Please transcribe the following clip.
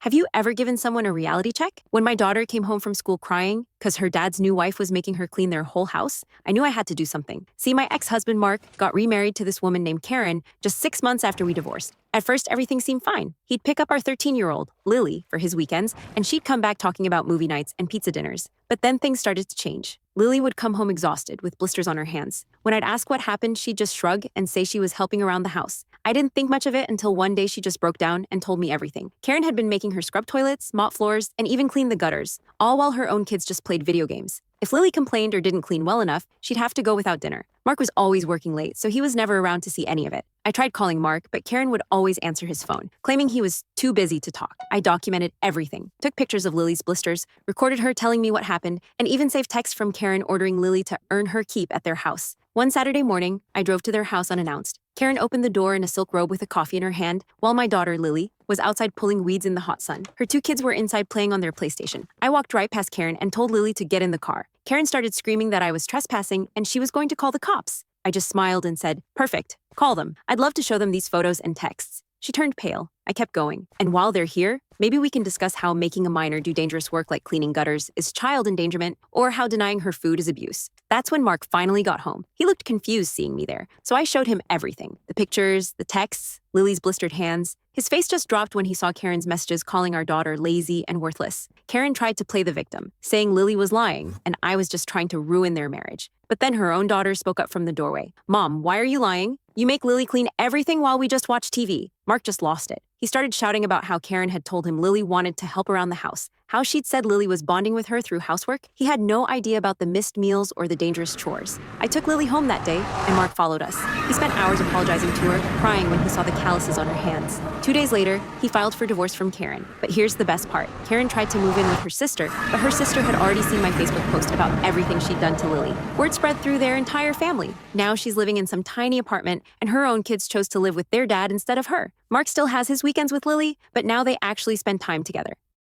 Have you ever given someone a reality check? When my daughter came home from school crying because her dad's new wife was making her clean their whole house, I knew I had to do something. See, my ex-husband Mark got remarried to this woman named Karen just 6 months after we divorced. At first, everything seemed fine. He'd pick up our 13-year-old, Lily, for his weekends, and she'd come back talking about movie nights and pizza dinners. But then things started to change. Lily would come home exhausted with blisters on her hands. When I'd ask what happened, she'd just shrug and say she was helping around the house. I didn't think much of it until one day she just broke down and told me everything. Karen had been making her scrub toilets, mop floors, and even clean the gutters, all while her own kids just played video games. If Lily complained or didn't clean well enough, she'd have to go without dinner. Mark was always working late, so he was never around to see any of it. I tried calling Mark, but Karen would always answer his phone, claiming he was too busy to talk. I documented everything, took pictures of Lily's blisters, recorded her telling me what happened, and even saved texts from Karen ordering Lily to earn her keep at their house. One Saturday morning, I drove to their house unannounced. Karen opened the door in a silk robe with a coffee in her hand, while my daughter, Lily, was outside pulling weeds in the hot sun. Her two kids were inside playing on their PlayStation. I walked right past Karen and told Lily to get in the car. Karen started screaming that I was trespassing and she was going to call the cops. I just smiled and said, "Perfect, call them. I'd love to show them these photos and texts." She turned pale. I kept going. And while they're here, maybe we can discuss how making a minor do dangerous work like cleaning gutters is child endangerment, or how denying her food is abuse. That's when Mark finally got home. He looked confused seeing me there, so I showed him everything. The pictures, the texts, Lily's blistered hands. His face just dropped when he saw Karen's messages calling our daughter lazy and worthless. Karen tried to play the victim, saying Lily was lying and I was just trying to ruin their marriage. But then her own daughter spoke up from the doorway. "Mom, why are you lying? You make Lily clean everything while we just watch TV." Mark just lost it. He started shouting about how Karen had told him Lily wanted to help around the house, how she'd said Lily was bonding with her through housework. He had no idea about the missed meals or the dangerous chores. I took Lily home that day, and Mark followed us. He spent hours apologizing to her, crying when he saw the calluses on her hands. 2 days later, he filed for divorce from Karen. But here's the best part. Karen tried to move in with her sister, but her sister had already seen my Facebook post about everything she'd done to Lily. Word spread through their entire family. Now she's living in some tiny apartment, and her own kids chose to live with their dad instead of her. Mark still has his weekends with Lily, but now they actually spend time together.